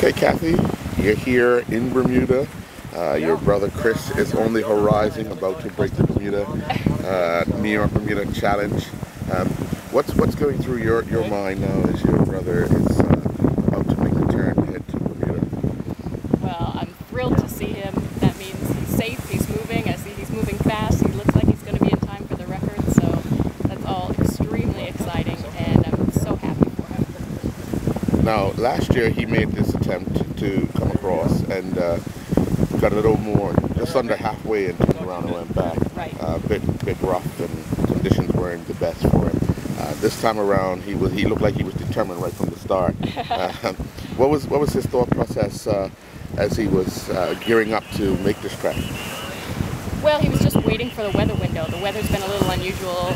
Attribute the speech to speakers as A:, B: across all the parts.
A: Okay, Kathy, you're here in Bermuda. Your brother Chris is on the horizon, about to break the New York Bermuda Challenge. What's going through your mind now as your brother is about to make the turn to head to Bermuda?
B: Well, I'm thrilled to see him. That means he's safe, he's moving. I see he's moving fast. He looks like he's going to be in time for the record, so that's all extremely exciting, and I'm so happy for him.
A: Now, last year he made this attempt to come across and got a little more, just under halfway, and turned around and went back.
B: Right.
A: Bit rough, and conditions weren't the best for him. This time around, he looked like he was determined right from the start. What was his thought process as he was gearing up to make this trek?
B: Well, he was just waiting for the weather window. The weather's been a little unusual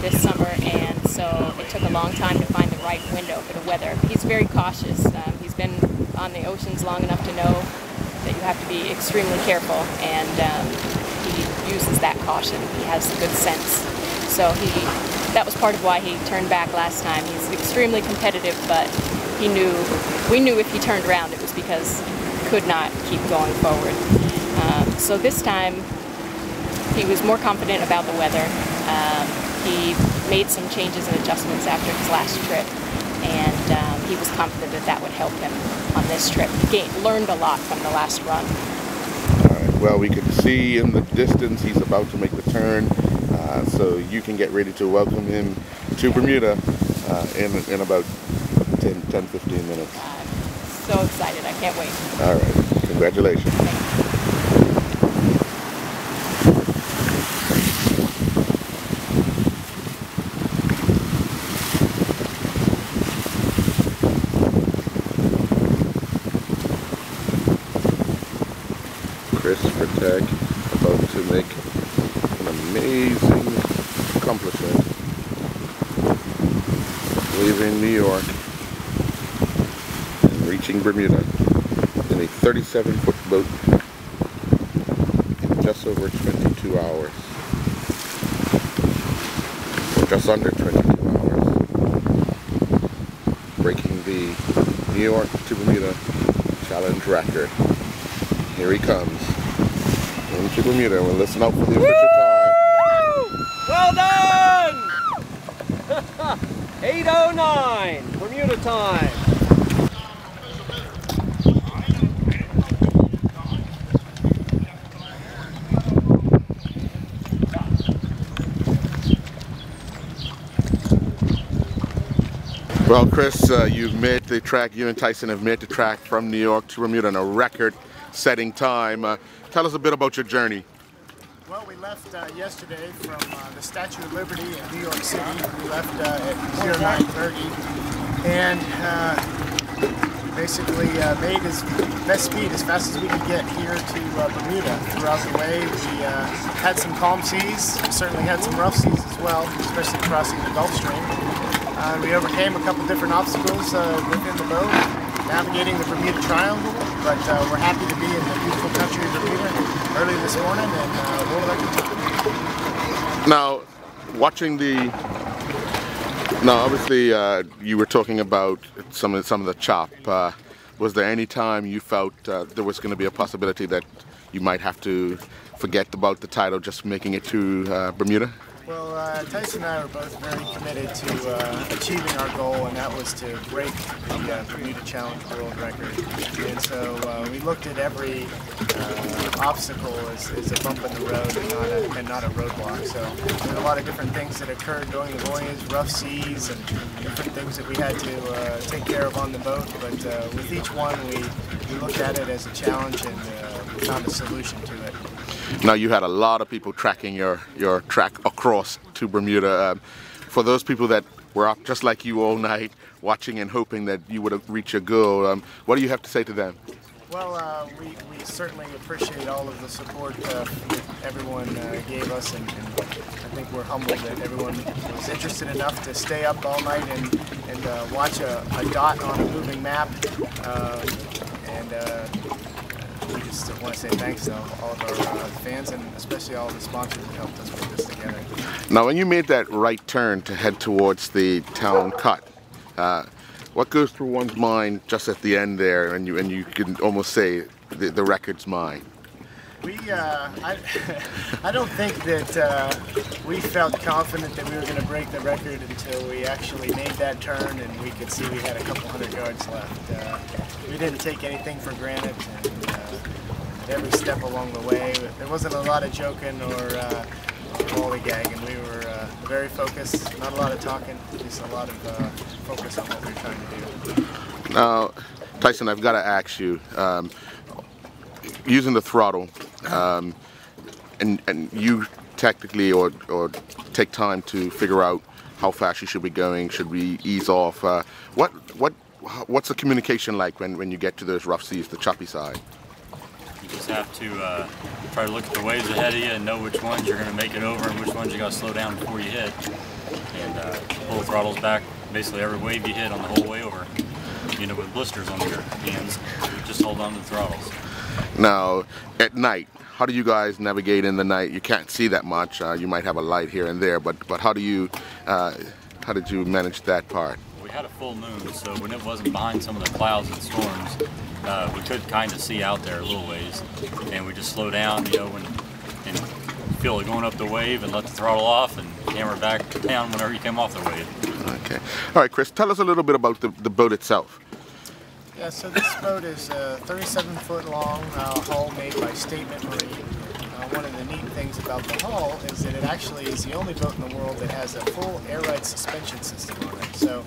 B: this summer, and so it took a long time to find the right window for the weather. He's very cautious. He's been on the oceans long enough to know that you have to be extremely careful, and he uses that caution. He has good sense. So that was part of why he turned back last time. He's extremely competitive, but we knew if he turned around it was because he could not keep going forward. So this time he was more confident about the weather. He made some changes and adjustments after his last trip, and he was confident that would help him on this trip. He learned a lot from the last run.
A: All right. Well, we can see in the distance he's about to make the turn, so you can get ready to welcome him to Bermuda in about 10-15 minutes.
B: I'm so excited. I can't wait.
A: All right. Congratulations. Chris Fertig about to make an amazing accomplishment, leaving New York and reaching Bermuda in a 37-foot boat in just over 22 hours, or just under 22 hours, breaking the New York to Bermuda Challenge record. Here he comes into Bermuda. We'll listen out for the official time.
C: Well done! 8:09 Bermuda time.
A: Well, Chris, you've made the track. You and Tyson have made the track from New York to Bermuda in a record-setting time. Tell us a bit about your journey.
D: Well, we left yesterday from the Statue of Liberty in New York City. We left at 09:30 and basically made as best speed as fast as we could get here to Bermuda. Throughout the way, we had some calm seas. We certainly had some rough seas as well, especially crossing the Gulf Stream. We overcame a couple different obstacles within the boat, navigating the Bermuda Triangle, but we're happy to be in the beautiful country of Bermuda early this morning, and we'll let you.
A: Now, obviously you were talking about some of the chop. Was there any time you felt there was going to be a possibility that you might have to forget about the title, just making it to Bermuda?
D: Well, Tyson and I were both very committed to achieving our goal, and that was to break the Bermuda Challenge world record. And so we looked at every obstacle as a bump in the road and not a roadblock. So there were a lot of different things that occurred during the voyage, rough seas and different things that we had to take care of on the boat. But with each one, we looked at it as a challenge and found a solution to it.
A: Now, you had a lot of people tracking your track across to Bermuda. For those people that were up just like you all night, watching and hoping that you would reach your goal, what do you have to say to them?
D: Well, we certainly appreciate all of the support that everyone gave us, and I think we're humbled that everyone was interested enough to stay up all night and watch a dot on a moving map. We just want to say thanks to all of our fans, and especially all of the sponsors that helped us put this together.
A: Now, when you made that right turn to head towards the town cut, What goes through one's mind just at the end there, and you can almost say the record's mine?
D: I don't think that we felt confident that we were going to break the record until we actually made that turn and we could see we had a couple hundred yards left. We didn't take anything for granted, and every step along the way, there wasn't a lot of joking or lollygagging. We were very focused, not a lot of talking, just a lot of focus on what we were trying to do.
A: Now, Tyson, I've got to ask you, using the throttle, and you technically or take time to figure out how fast you should be going, should we ease off? What's the communication like when you get to those rough seas, the choppy side?
E: You just have to try to look at the waves ahead of you and know which ones you're going to make it over and which ones you got to slow down before you hit. And pull the throttles back basically every wave you hit on the whole way over. You end up with blisters on your hands. You just hold on to the throttles.
A: Now, at night, how do you guys navigate in the night? You can't see that much. You might have a light here and there, but how did you manage that part?
E: We had a full moon, so when it wasn't behind some of the clouds and storms, we could kind of see out there a little ways, and we just slow down, you know, and feel it going up the wave and let the throttle off and hammer back down whenever you come off the wave.
A: Okay. All right, Chris, tell us a little bit about the boat itself.
D: Yeah, so this boat is a 37-foot long hull made by Statement Marine. One of the neat things about the hull is that it actually is the only boat in the world that has a full air ride suspension system on it. So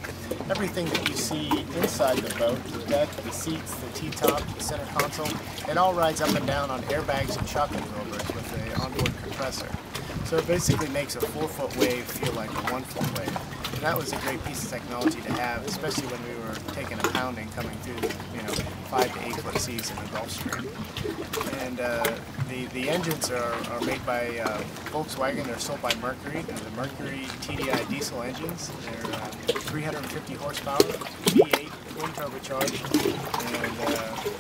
D: everything that you see inside the boat, the deck, the seats, the T-top, the center console, it all rides up and down on airbags and shock absorbers with an onboard compressor. So it basically makes a 4-foot wave feel like a 1-foot wave. And that was a great piece of technology to have, especially when we were taking a pounding coming through, 5 to 8 foot seas in the Gulf Stream. And the engines are made by Volkswagen. They're sold by Mercury. They're the Mercury TDI diesel engines. They're 350 horsepower, V8, twin turbocharged, and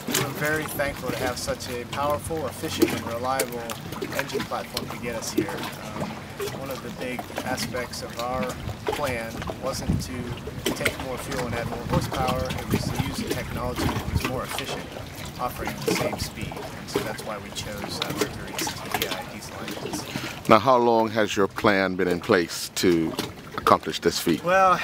D: we're very thankful to have such a powerful, efficient, and reliable engine platform to get us here. One of the big aspects of our plan wasn't to take more fuel and add more horsepower, it was to use a technology that was more efficient, offering the same speed. And so that's why we chose Mercury's TDI diesel engines.
A: Now, how long has your plan been in place to accomplish this feat?
D: Well,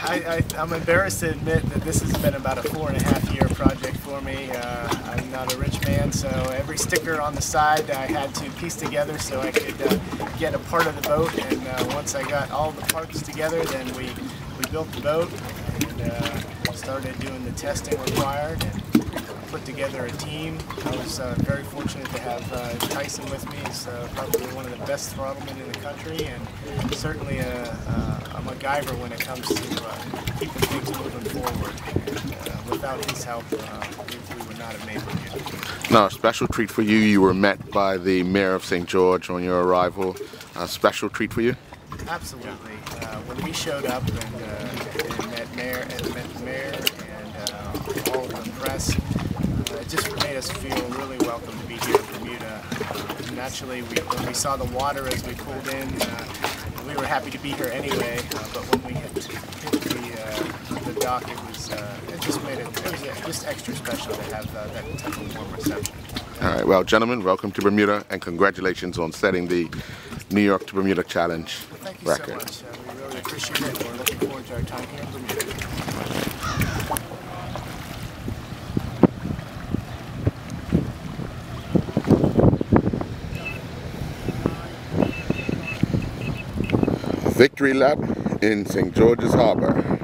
D: I'm embarrassed to admit that this has been about a 4.5-year project for me. I'm not a rich man, so every sticker on the side I had to piece together so I could get a part of the boat. And once I got all the parts together, then we built the boat and started doing the testing required and put together a team. I was very fortunate to have Tyson with me. He's probably one of the best throttlemen in the country, and certainly a MacGyver when it comes to keeping things moving forward. And without his help, we would not have made it.
A: Now, a special treat for you. You were met by the Mayor of St. George on your arrival. A special treat for you?
D: Absolutely. When we showed up and met the mayor and all of the press, it just made us feel really welcome to be here in Bermuda. Naturally, when we saw the water as we pulled in, we were happy to be here anyway. But when we hit the dock, it just made it was just extra special to have that type of warm reception.
A: All right. Well, gentlemen, welcome to Bermuda, and congratulations on setting the New York to Bermuda Challenge
D: Thank you
A: record.
D: so much. We really appreciate it. We're looking forward to our time here in Bermuda.
A: Victory lap in St. George's Harbor.